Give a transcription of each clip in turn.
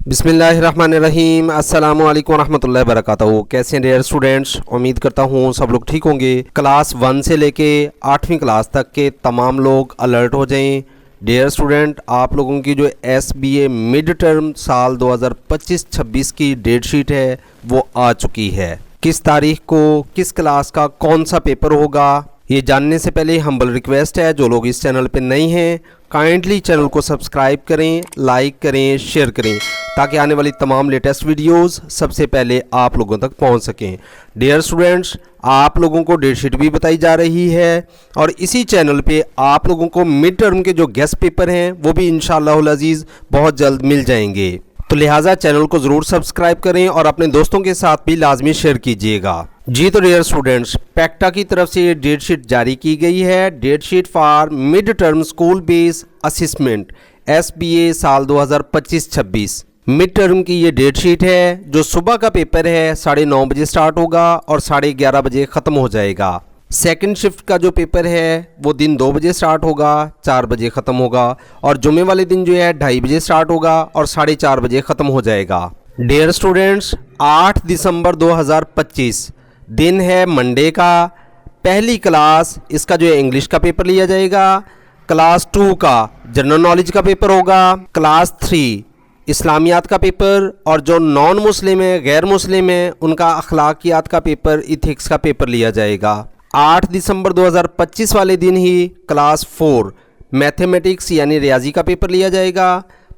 बिस्मिल्लाहिर्रहमानिर्रहीम अस्सलामु अलैकुम रहमतुल्लाहि वबरकातुहू। कैसे हैं डियर स्टूडेंट्स, उम्मीद करता हूँ सब लोग ठीक होंगे। क्लास 1 से लेके 8वीं क्लास तक के तमाम लोग अलर्ट हो जाएं। डियर स्टूडेंट, आप लोगों की जो SBA मिड टर्म साल 2025-26 की डेट शीट है वो आ चुकी है। किस तारीख को किस क्लास का कौन सा पेपर होगा, ये जानने से पहले हम्बल रिक्वेस्ट है, जो लोग इस चैनल पे नए हैं काइंडली चैनल को सब्सक्राइब करें, लाइक करें, शेयर करें, ताकि आने वाली तमाम लेटेस्ट वीडियोस सबसे पहले आप लोगों तक पहुंच सकें। डियर स्टूडेंट्स, आप लोगों को डेट शीट भी बताई जा रही है और इसी चैनल पे आप लोगों को मिड टर्म के जो गेस्ट पेपर हैं वो भी इंशाअल्लाह अज़ीज़ बहुत जल्द मिल जाएंगे। तो लिहाजा चैनल को ज़रूर सब्सक्राइब करें और अपने दोस्तों के साथ भी लाजमी शेयर कीजिएगा। जी तो डियर स्टूडेंट्स, पैक्टा की तरफ से ये डेट शीट जारी की गई है। Date sheet for mid term school base assessment SBA साल 2025-26 मिड टर्म की ये डेट शीट है। जो सुबह का पेपर है 9:30 बजे स्टार्ट होगा और 11:30 बजे ख़त्म हो जाएगा। सेकंड शिफ्ट का जो पेपर है वो दिन 2 बजे स्टार्ट होगा, 4 बजे ख़त्म होगा और जुमे वाले दिन जो है 2:30 बजे स्टार्ट होगा और 4:30 बजे ख़त्म हो जाएगा। डियर स्टूडेंट्स, 8 दिसंबर 2025 दिन है मंडे का। पहली क्लास इसका जो है इंग्लिश का पेपर लिया जाएगा। क्लास 2 का जनरल नॉलेज का पेपर होगा। क्लास 3 इस्लामियात का पेपर और जो नॉन मुस्लिम है, गैर मुस्लिम है, उनका अखलाकियात का पेपर, इथिक्स का पेपर लिया जाएगा। 8 दिसंबर 2025 वाले दिन ही क्लास 4 मैथमेटिक्स यानी रियाजी का पेपर लिया जाएगा।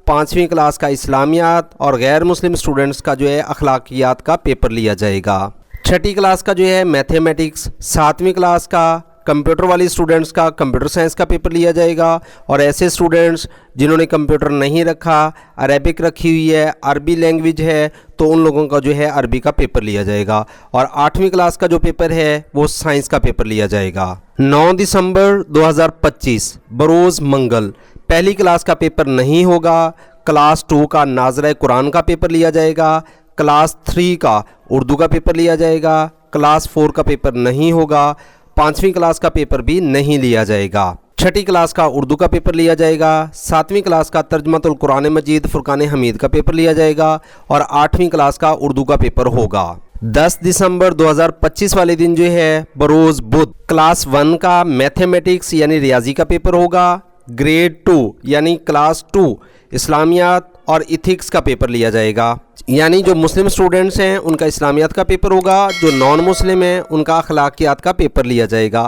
5वीं क्लास का इस्लामियात और गैर मुस्लिम स्टूडेंट्स का जो है अखलाकियात का पेपर लिया जाएगा। 6ठी क्लास का जो है मैथमेटिक्स, 7वीं क्लास का कंप्यूटर वाली स्टूडेंट्स का कंप्यूटर साइंस का पेपर लिया जाएगा और ऐसे स्टूडेंट्स जिन्होंने कंप्यूटर नहीं रखा, अरेबिक रखी हुई है, अरबी लैंग्वेज है, तो उन लोगों का जो है अरबी का पेपर लिया जाएगा। और 8वीं क्लास का जो पेपर है वो साइंस का पेपर लिया जाएगा। 9 दिसंबर 2025 बरोज़ मंगल पहली क्लास का पेपर नहीं होगा। क्लास 2 का नाज़रा कुरान का पेपर लिया जाएगा। क्लास 3 का उर्दू का पेपर लिया जाएगा। क्लास 4 का पेपर नहीं होगा। 5वीं क्लास का पेपर भी नहीं लिया जाएगा। 6ठी क्लास का उर्दू का पेपर लिया जाएगा। 7वीं क्लास का तर्जमातुल कुरान मजीद फुरकान हमीद का पेपर लिया जाएगा और 8वीं क्लास का उर्दू का पेपर होगा। 10 दिसंबर 2025 वाले दिन जो है बरोज़ बुध क्लास 1 का मैथमेटिक्स यानी रियाजी का पेपर होगा। ग्रेड 2 यानी क्लास 2 इस्लामियात और इथिक्स का पेपर लिया जाएगा। यानी जो मुस्लिम स्टूडेंट्स हैं उनका इस्लामियात का पेपर होगा, जो नॉन मुस्लिम हैं उनका अखलाकियात का पेपर लिया जाएगा।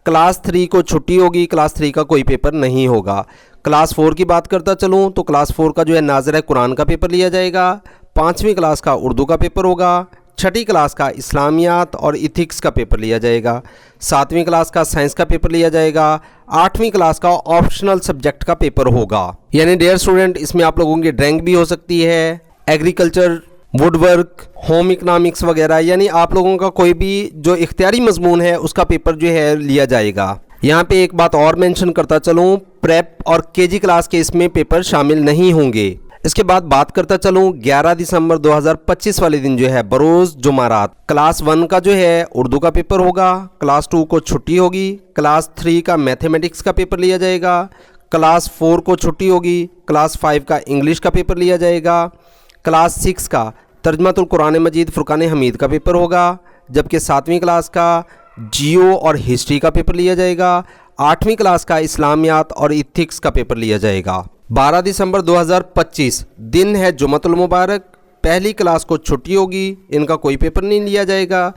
क्लास 3 को छुट्टी होगी, क्लास 3 का कोई पेपर नहीं होगा। क्लास 4 की बात करता चलूँ तो क्लास 4 का जो है नाज़रा कुरान का पेपर लिया जाएगा। 5वीं क्लास का उर्दू का पेपर होगा। 6ठी क्लास का इस्लामियात और इथिक्स का पेपर लिया जाएगा। 7वीं क्लास का साइंस का पेपर लिया जाएगा। 8वीं क्लास का ऑप्शनल सब्जेक्ट का पेपर होगा। यानी डियर स्टूडेंट, इसमें आप लोगों की ड्राइंग भी हो सकती है, एग्रीकल्चर, वुडवर्क, होम इकनॉमिक्स वगैरह, यानी आप लोगों का कोई भी जो इख्तियारी मजमून है उसका पेपर जो है लिया जाएगा। यहाँ पे एक बात और मेंशन करता चलूँ, प्रेप और KG क्लास के इसमें पेपर शामिल नहीं होंगे। इसके बाद बात करता चलूँ 11 दिसंबर 2025 वाले दिन जो है बरोज़ जुमारात क्लास 1 का जो है उर्दू का पेपर होगा। क्लास 2 को छुट्टी होगी। क्लास 3 का मैथमेटिक्स का पेपर लिया जाएगा। क्लास 4 को छुट्टी होगी। क्लास 5 का इंग्लिश का पेपर लिया जाएगा। क्लास 6 का तर्जमातुल कुरान मजीद फुरकान हमीद का पेपर होगा, जबकि 7वीं क्लास का जियो और हिस्ट्री का पेपर लिया जाएगा। 8वीं क्लास का इस्लामियात और इथिक्स का पेपर लिया जाएगा। 12 दिसंबर 2025 दिन है जुमतुल मुबारक, पहली क्लास को छुट्टी होगी, इनका कोई पेपर नहीं लिया जाएगा।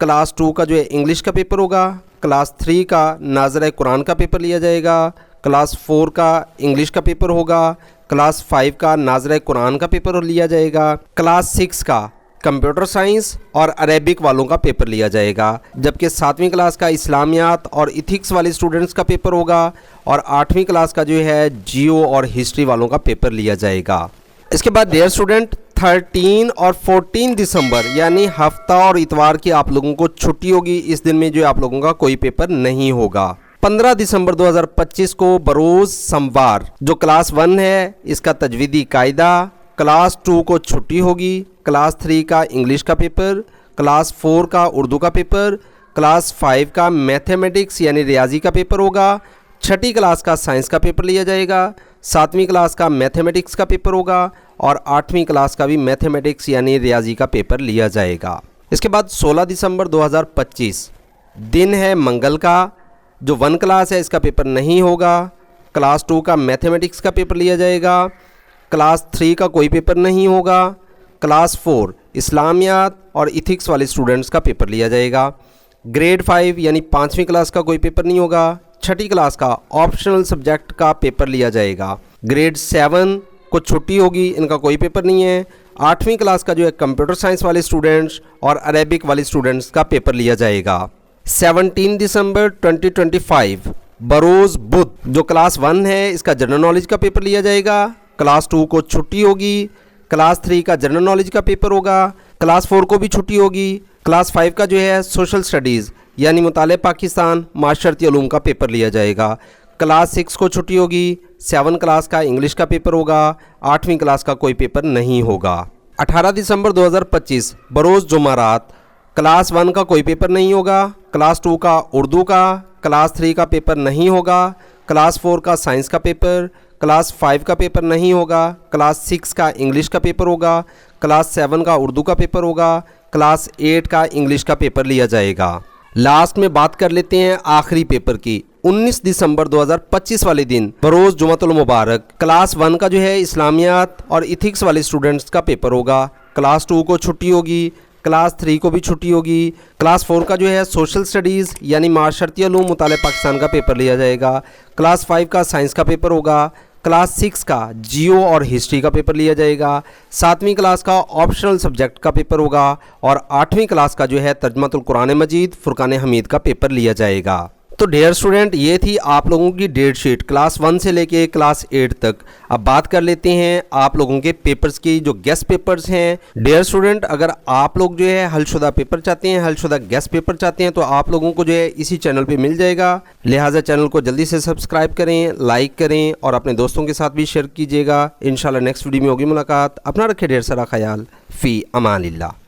क्लास 2 का जो है इंग्लिश का पेपर होगा। क्लास 3 का नाज़रा कुरान का पेपर लिया जाएगा। क्लास 4 का इंग्लिश का पेपर होगा। क्लास 5 का नाज़रा कुरान का पेपर लिया जाएगा। क्लास 6 का कंप्यूटर साइंस और अरेबिक वालों का पेपर लिया जाएगा, जबकि 7वीं क्लास का इस्लामियात और इथिक्स वाले स्टूडेंट्स का पेपर होगा और 8वीं क्लास का जो है जियो और हिस्ट्री वालों का पेपर लिया जाएगा। इसके बाद डियर स्टूडेंट 13 और 14 दिसंबर यानी हफ्ता और इतवार की आप लोगों को छुट्टी होगी। इस दिन में जो आप लोगों का कोई पेपर नहीं होगा। 15 दिसंबर 2025 को बरोज़ सोमवार जो क्लास 1 है इसका तजवीदी कायदा, क्लास 2 को छुट्टी होगी। क्लास 3 का इंग्लिश का पेपर, क्लास 4 का उर्दू का पेपर, क्लास 5 का मैथमेटिक्स यानी रियाजी का पेपर होगा। 6ठी क्लास का साइंस का पेपर लिया जाएगा। 7वीं क्लास का मैथमेटिक्स का पेपर होगा और 8वीं क्लास का भी मैथमेटिक्स यानी रियाजी का पेपर लिया जाएगा। इसके बाद 16 दिसंबर 2025 दिन है मंगल का, जो 1 क्लास है इसका पेपर नहीं होगा। क्लास 2 का मैथमेटिक्स का पेपर लिया जाएगा। क्लास 3 का कोई पेपर नहीं होगा। क्लास 4 इस्लामियात और इथिक्स वाले स्टूडेंट्स का पेपर लिया जाएगा। ग्रेड 5 यानी 5वीं क्लास का कोई पेपर नहीं होगा। 6ठी क्लास का ऑप्शनल सब्जेक्ट का पेपर लिया जाएगा। ग्रेड 7 को छुट्टी होगी, इनका कोई पेपर नहीं है। 8वीं क्लास का जो है कंप्यूटर साइंस वाले स्टूडेंट्स और अरेबिक वाले स्टूडेंट्स का पेपर लिया जाएगा। 17 दिसंबर 2025 बरोज़ बुध, जो क्लास 1 है इसका जनरल नॉलेज का पेपर लिया जाएगा। क्लास 2 को छुट्टी होगी। क्लास 3 का जनरल नॉलेज का पेपर होगा। क्लास 4 को भी छुट्टी होगी। क्लास 5 का जो है सोशल स्टडीज़ यानी मुताले पाकिस्तान माशरती उलूम का पेपर लिया जाएगा। क्लास 6 को छुट्टी होगी। 7 क्लास का इंग्लिश का पेपर होगा। 8वीं क्लास का कोई पेपर नहीं होगा। 18 दिसंबर 2025 बरोज़ जुमारात, क्लास 1 का कोई पेपर नहीं होगा। क्लास 2 का उर्दू का, क्लास 3 का पेपर नहीं होगा। क्लास 4 का साइंस का पेपर, क्लास 5 का पेपर नहीं होगा। क्लास 6 का इंग्लिश का पेपर होगा। क्लास 7 का उर्दू का पेपर होगा। क्लास 8 का इंग्लिश का पेपर लिया जाएगा। लास्ट में बात कर लेते हैं आखिरी पेपर की। 19 दिसंबर 2025 वाले दिन बरोज़ जुमातुल मुबारक क्लास 1 का जो है इस्लामियात और इथिक्स वाले स्टूडेंट्स का पेपर होगा। क्लास 2 को छुट्टी होगी। क्लास 3 को भी छुट्टी होगी। क्लास 4 का जो है सोशल स्टडीज़ यानी माशरती उलूम मुताले पाकिस्तान का पेपर लिया जाएगा। क्लास 5 का साइंस का पेपर होगा। क्लास 6 का जियो और हिस्ट्री का पेपर लिया जाएगा। 7वीं क्लास का ऑप्शनल सब्जेक्ट का पेपर होगा और 8वीं क्लास का जो है तर्जुमातुल कुरान मजीद फुरकान हमीद का पेपर लिया जाएगा। तो डियर स्टूडेंट, ये थी आप लोगों की डेट शीट क्लास 1 से लेके क्लास 8 तक। अब बात कर लेते हैं आप लोगों के पेपर्स की, जो गेस्ट पेपर्स हैं। डियर स्टूडेंट, अगर आप लोग जो है हलशुदा पेपर चाहते हैं, हलशुदा गेस्ट पेपर चाहते हैं, तो आप लोगों को जो है इसी चैनल पे मिल जाएगा। लिहाजा चैनल को जल्दी से सब्सक्राइब करें, लाइक करें और अपने दोस्तों के साथ भी शेयर कीजिएगा। इंशाल्लाह नेक्स्ट वीडियो में होगी मुलाकात। अपना रखें ढेर सारा ख्याल। फ़ी अमानिल्लाह।